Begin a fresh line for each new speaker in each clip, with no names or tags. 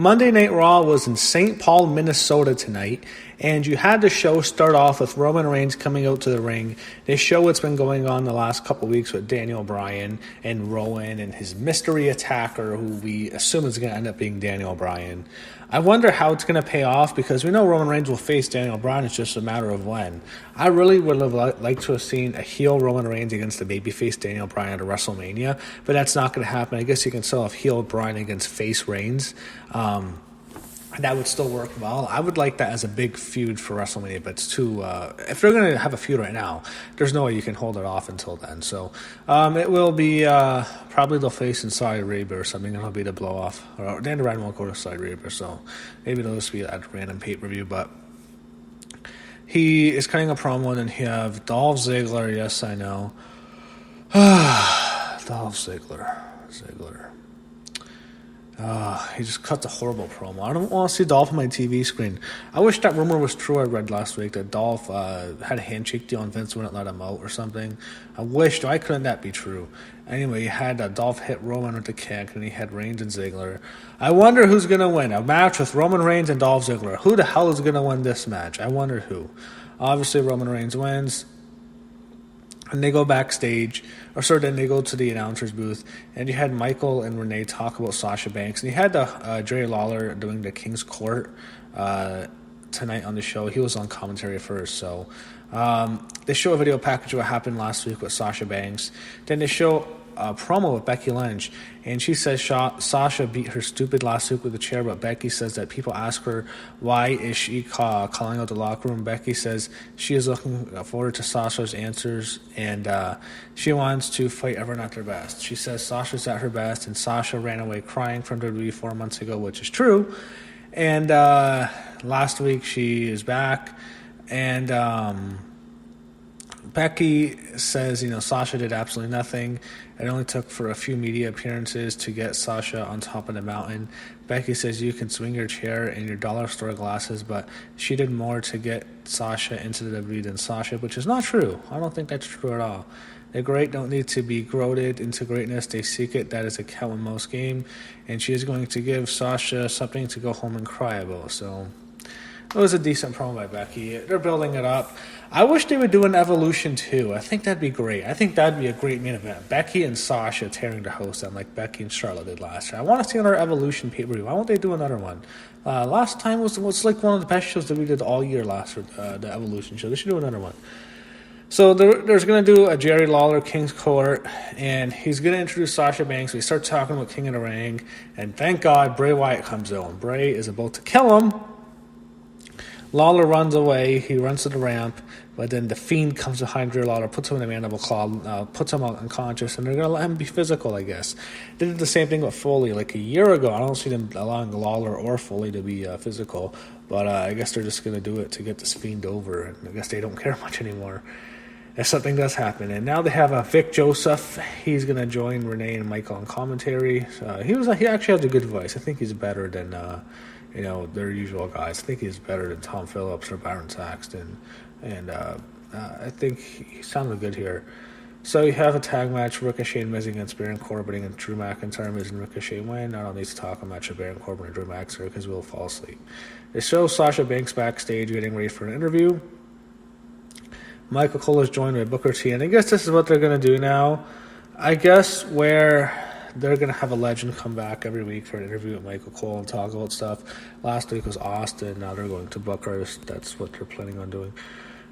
Monday Night Raw was in St. Paul, Minnesota tonight, and you had the show start off with Roman Reigns coming out to the ring. They show what's been going on the last couple weeks with Daniel Bryan and Rowan and his mystery attacker, who we assume is going to end up being Daniel Bryan. I wonder how it's going to pay off, because we know Roman Reigns will face Daniel Bryan. It's just a matter of when. I really would have liked to have seen a heel Roman Reigns against the babyface Daniel Bryan at WrestleMania, but that's not going to happen. I guess you can still have heel Bryan against face Reigns. That would still work well. I would like that as a big feud for WrestleMania, but it's too... if they're going to have a feud right now, there's no way you can hold it off until then. So it will be... probably they'll face in Saudi Arabia or something, and it'll be the blow-off. Or Daniel Bryan won't go to Saudi Arabia, so maybe they'll just be at a random pay-per-view, but... He is cutting a promo, and you have Dolph Ziggler. Yes, I know. Dolph Ziggler. He just cut a horrible promo. I don't want to see Dolph on my TV screen. I wish that rumor was true I read last week, that Dolph had a handshake deal and Vince wouldn't let him out or something. I wished. Why couldn't that be true? Anyway, he had Dolph hit Roman with the kick, and he had Reigns and Ziggler. I wonder who's going to win. A match with Roman Reigns and Dolph Ziggler. Who the hell is going to win this match? I wonder who. Obviously, Roman Reigns wins. And they go backstage, then they go to the announcer's booth, and you had Michael and Renee talk about Sasha Banks, and you had Jerry Lawler doing the King's Court tonight on the show. He was on commentary first, so they show a video package of what happened last week with Sasha Banks. Then they show a promo with Becky Lynch, and she says Sasha beat her stupid last week with a chair, but Becky says that people ask her why is she calling out the locker room. Becky says she is looking forward to Sasha's answers, and she wants to fight everyone at their best. She says Sasha's at her best, and Sasha ran away crying from WWE 4 months ago, which is true. And last week she is back, and Becky says, Sasha did absolutely nothing. It only took for a few media appearances to get Sasha on top of the mountain. Becky says you can swing your chair and your dollar store glasses, but she did more to get Sasha into the WWE than Sasha, which is not true. I don't think that's true at all. The great don't need to be goaded into greatness. They seek it. That is a cow in most game. And she is going to give Sasha something to go home and cry about. So it was a decent promo by Becky. They're building it up. I wish they would do an Evolution too. I think that'd be great. I think that'd be a great main event. Becky and Sasha tearing the house down like Becky and Charlotte did last year. I want to see another Evolution pay-per-view. Why won't they do another one? Last time was like one of the best shows that we did all year last year, the Evolution show. They should do another one. So there's going to do a Jerry Lawler King's Court, and he's going to introduce Sasha Banks. We start talking about King of the Ring, and thank God Bray Wyatt comes out. Bray is about to kill him. Lawler runs away. He runs to the ramp, but then the Fiend comes behind Jerry Lawler, puts him in a mandible claw, puts him unconscious, and they're going to let him be physical, I guess. They did the same thing with Foley like a year ago. I don't see them allowing Lawler or Foley to be physical, but I guess they're just going to do it to get this Fiend over, and I guess they don't care much anymore if something does happen. And now they have Vic Joseph. He's going to join Renee and Michael on commentary. He actually has a good voice. I think he's better than their usual guys. I think he's better than Tom Phillips or Byron Saxton, and I think he sounded good here. So you have a tag match: Ricochet and Miz against Baron Corbin and Drew McIntyre. Miz and Ricochet win. I don't need to talk a match of Baron Corbin and Drew McIntyre because we'll fall asleep. They show Sasha Banks backstage getting ready for an interview. Michael Cole is joined by Booker T, and I guess this is what they're going to do now. I guess where they're going to have a legend come back every week for an interview with Michael Cole and talk about stuff. Last week was Austin. Now they're going to Booker. That's what they're planning on doing.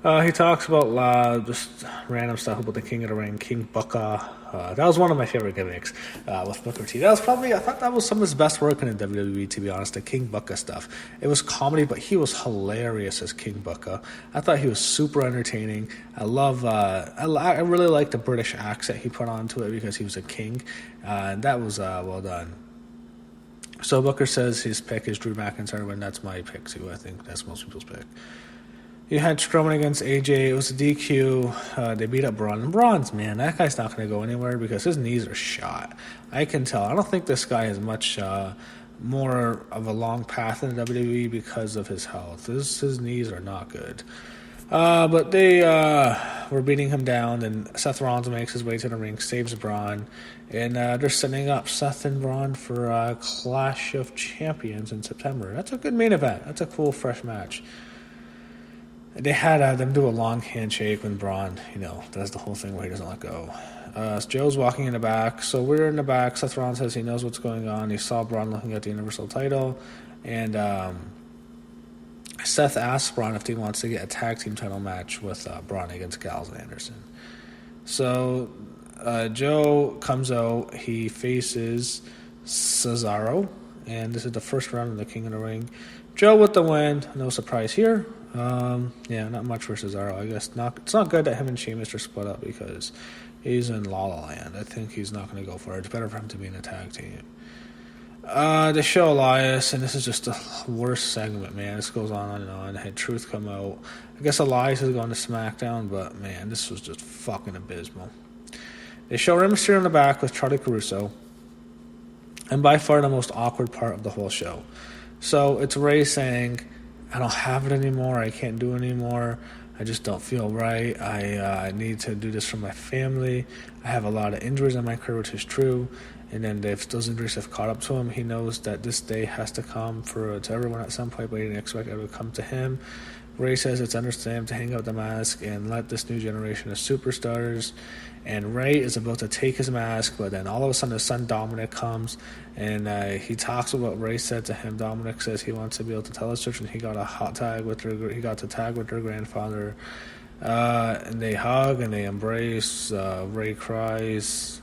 He talks about just random stuff about the King of the Ring, King Booker. That was one of my favorite gimmicks with Booker T. I thought that was some of his best work in the WWE, to be honest, the King Booker stuff. It was comedy, but he was hilarious as King Booker. I thought he was super entertaining. I really like the British accent he put onto it because he was a king, and that was well done. So Booker says his pick is Drew McIntyre, and that's my pick too. I think that's most people's pick. You had Strowman against AJ. It was a DQ. They beat up Braun. And Braun's, man, that guy's not going to go anywhere because his knees are shot. I can tell. I don't think this guy has much more of a long path in WWE because of his health. His knees are not good. But they were beating him down, and Seth Rollins makes his way to the ring, saves Braun, and they're setting up Seth and Braun for Clash of Champions in September. That's a good main event. That's a cool, fresh match. They had them do a long handshake when Braun, does the whole thing where he doesn't let go. So Joe's walking in the back. So we're in the back. Seth Rollins says he knows what's going on. He saw Braun looking at the Universal title. And Seth asks Braun if he wants to get a tag team title match with Braun against Gallows and Anderson. So Joe comes out. He faces Cesaro. And this is the first round of the King of the Ring. Joe with the win. No surprise here. Not much for Cesaro. I guess not. It's not good that him and Sheamus are split up because he's in La La Land. I think he's not going to go for it. It's better for him to be in a tag team. They show Elias, and this is just the worst segment, man. This goes on and on. Had Truth come out. I guess Elias is going to SmackDown, but man, this was just fucking abysmal. They show Rey Mysterio in the back with Charlie Caruso, and by far the most awkward part of the whole show. So it's Rey saying, I don't have it anymore. I can't do it anymore. I just don't feel right. I need to do this for my family. I have a lot of injuries in my career, which is true. And then if those injuries have caught up to him, he knows that this day has to come to everyone at some point, but he didn't expect it would come to him. Ray says it's understandable to hang out the mask and let this new generation of superstars. And Ray is about to take his mask, but then all of a sudden his son Dominic comes, and he talks about what Ray said to him. Dominic says he wants to be able to tell his children he got he got to tag with their grandfather. And they hug and they embrace. Ray cries.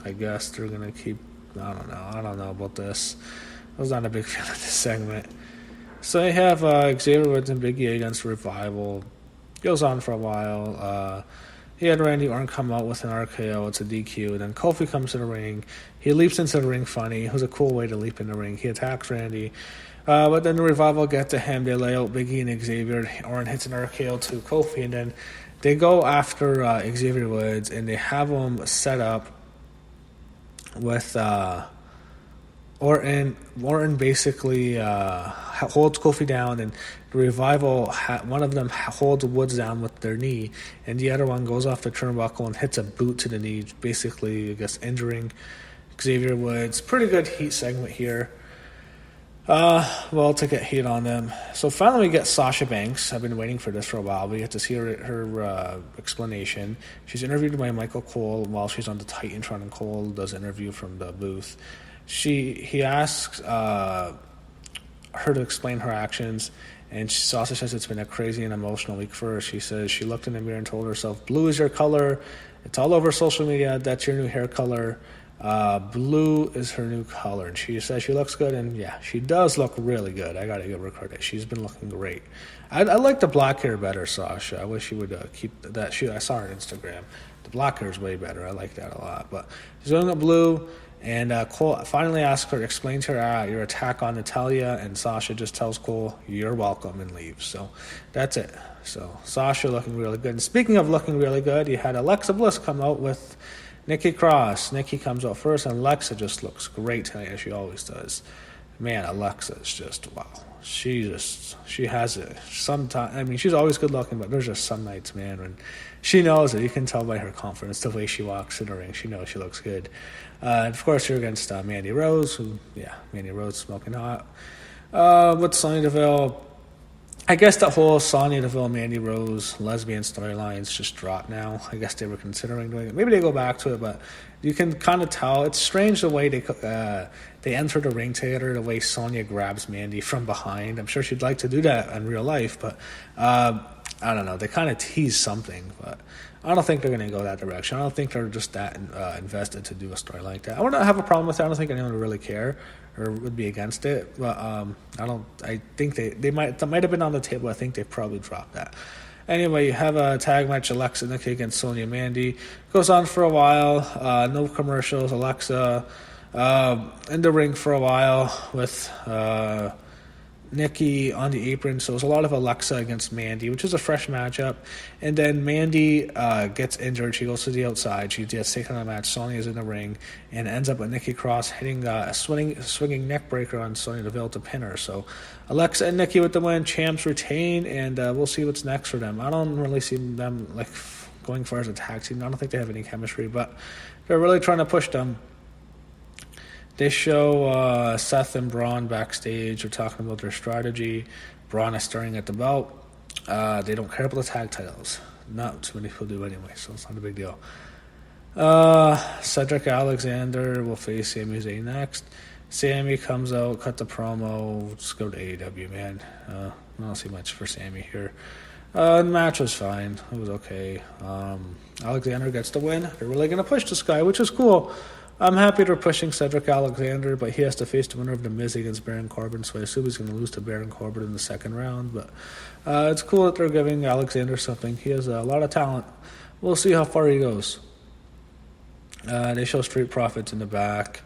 I guess they're gonna keep. I don't know about this. I was not a big fan of this segment. So they have Xavier Woods and Big E against Revival. Goes on for a while. He had Randy Orton come out with an RKO. It's a DQ. Then Kofi comes to the ring. He leaps into the ring funny. It was a cool way to leap in the ring. He attacks Randy. But then the Revival get to him. They lay out Big E and Xavier. Orton hits an RKO to Kofi. And then they go after Xavier Woods. And they have him set up with Orton basically holds Kofi down, and the Revival, one of them holds Woods down with their knee, and the other one goes off the turnbuckle and hits a boot to the knee, basically, I guess, injuring Xavier Woods. Pretty good heat segment here. To get heat on them. So finally we get Sasha Banks. I've been waiting for this for a while. We get to see her explanation. She's interviewed by Michael Cole while she's on the Titantron, and Cole does an interview from the booth. He asks her to explain her actions, and Sasha says it's been a crazy and emotional week for her. She says she looked in the mirror and told herself, blue is your color. It's all over social media. That's your new hair color. Blue is her new color. And she says she looks good, and yeah, she does look really good. I gotta give her credit. She's been looking great. I like the black hair better, Sasha. I wish she would keep that. I saw her on Instagram. The black hair is way better. I like that a lot. But she's going up blue. And Cole finally asks her to explain to her your attack on Natalya, and Sasha just tells Cole, you're welcome, and leaves. So that's it. So Sasha looking really good. And speaking of looking really good, you had Alexa Bliss come out with Nikki Cross. Nikki comes out first, and Alexa just looks great tonight, as she always does. Man, Alexa is just, wow. She has it. Sometimes, I mean, she's always good looking, but there's just some nights, man, when she knows it. You can tell by her confidence, the way she walks in the ring. She knows she looks good. And of course, you're against Mandy Rose, Mandy Rose smoking hot. With Sonya Deville, I guess that whole Sonya Deville, Mandy Rose lesbian storylines just dropped now. I guess they were considering doing it. Maybe they go back to it, but you can kind of tell. It's strange the way they enter the ring together, the way Sonya grabs Mandy from behind. I'm sure she'd like to do that in real life, but I don't know. They kind of tease something, but I don't think they're going to go that direction. I don't think they're just that invested to do a story like that. I would not have a problem with it. I don't think anyone would really care or would be against it. But I think that might have been on the table. I think they probably dropped that. Anyway, you have a tag match, Alexa Nikki against Sonya Mandy. Goes on for a while. No commercials. Alexa in the ring for a while with Nikki on the apron, so it's a lot of Alexa against Mandy, which is a fresh matchup. And then Mandy gets injured. She goes to the outside. She gets taken on the match. Sonya's in the ring and ends up with Nikki Cross hitting a swinging neck breaker on Sonya Deville to pin her. So Alexa and Nikki with the win. Champs retain, and we'll see what's next for them. I don't really see them like going far as a tag team. I don't think they have any chemistry, but they're really trying to push them. They show Seth and Braun backstage. They're talking about their strategy. Braun is staring at the belt. They don't care about the tag titles. Not too many people do anyway, so it's not a big deal. Cedric Alexander will face Sami Zayn next. Sami comes out, cut the promo. Let's go to AEW, man. I don't see much for Sami here. The match was fine. It was okay. Alexander gets the win. They're really going to push this guy, which is cool. I'm happy they're pushing Cedric Alexander, but he has to face the winner of The Miz against Baron Corbin, so I assume he's going to lose to Baron Corbin in the second round. But it's cool that they're giving Alexander something. He has a lot of talent. We'll see how far he goes. They show Street Profits in the back.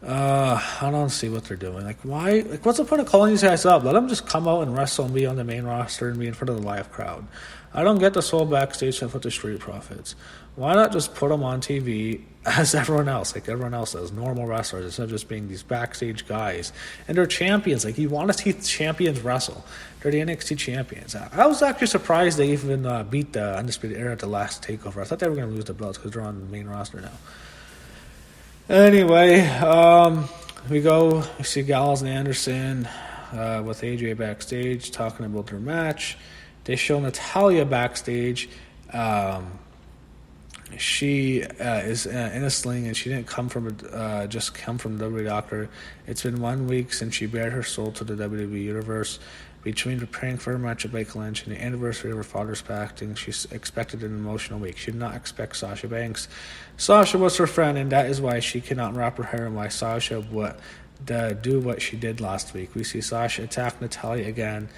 I don't see what they're doing. Like, why? Like, what's the point of calling these guys up? Let them just come out and wrestle and be on the main roster and be in front of the live crowd. I don't get this whole backstage stuff with the Street Profits. Why not just put them on TV as everyone else, like everyone else does, normal wrestlers, instead of just being these backstage guys? And they're champions. Like, you want to see champions wrestle. They're the NXT champions. I was actually surprised they even beat the Undisputed Era at the last TakeOver. I thought they were going to lose the belts because they're on the main roster now. Anyway, we see Gallows and Anderson with AJ backstage talking about their match. They show Natalya backstage. She is in a sling, and she didn't come from just come from the WWE doctor. It's been 1 week since she bared her soul to the WWE Universe. Between preparing for her match at Becky Lynch and the anniversary of her father's passing, she expected an emotional week. She did not expect Sasha Banks. Sasha was her friend, and that is why she cannot wrap her hair and why Sasha would do what she did last week. We see Sasha attack Natalya again.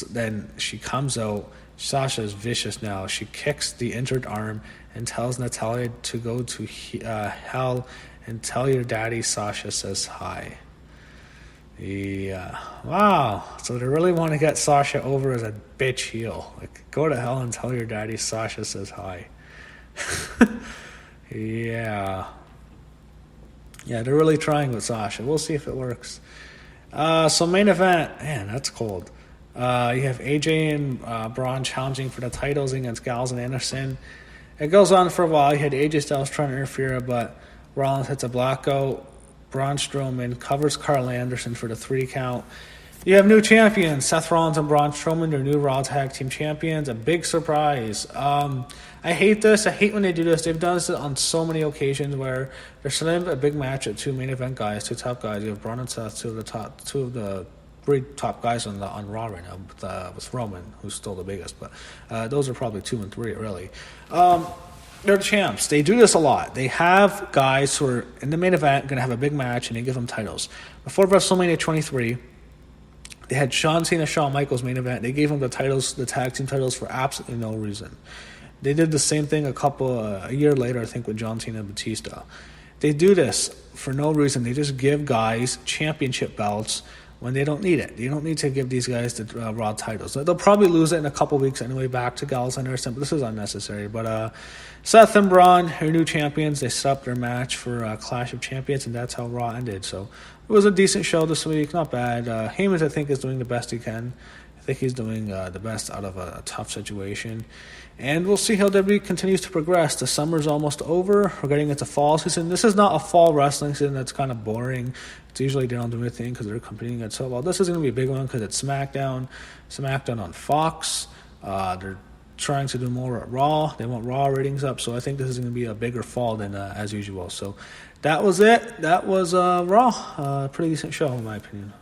Then she comes out. Sasha is vicious now. She kicks the injured arm and tells Natalya to go to hell and tell your daddy Sasha says hi. Yeah. Wow. So they really want to get Sasha over as a bitch heel. Like, go to hell and tell your daddy Sasha says hi. Yeah. Yeah, they're really trying with Sasha. We'll see if it works. So main event. Man, that's cold. You have AJ and Braun challenging for the titles against Gallows and Anderson. It goes on for a while. You had AJ Styles trying to interfere, but Rollins hits a blackout. Braun Strowman covers Carl Anderson for the 3 count. You have new champions, Seth Rollins and Braun Strowman, their new Raw Tag Team Champions. A big surprise. I hate this. I hate when they do this. They've done this on so many occasions where they're setting a big match at 2 main event guys, 2 top guys. You have Braun and Seth, 2 of the 3 top guys on Raw right now, with Roman, who's still the biggest. But those are probably 2 and 3, really. They're the champs. They do this a lot. They have guys who are in the main event, going to have a big match, and they give them titles. Before WrestleMania 23, they had Shawn Cena, Shawn Michaels main event. They gave them the titles, the tag team titles, for absolutely no reason. They did the same thing a year later, I think, with John Cena and Batista. They do this for no reason. They just give guys championship belts when they don't need it. You don't need to give these guys the Raw titles. They'll probably lose it in a couple weeks anyway, back to Gallows and Anderson, but this is unnecessary. But Seth and Braun, their new champions, they set up their match for Clash of Champions, and that's how Raw ended. So it was a decent show this week, not bad. Heyman, I think, is doing the best he can. I think he's doing the best out of a tough situation. And we'll see how WWE continues to progress. The summer's almost over. We're getting into fall season. This is not a fall wrestling season that's kind of boring. It's usually they don't do anything because they're competing at so well. This is going to be a big one because it's SmackDown on Fox. They're trying to do more at Raw. They want Raw ratings up. So I think this is going to be a bigger fall than as usual. So that was it. That was Raw. Pretty decent show in my opinion.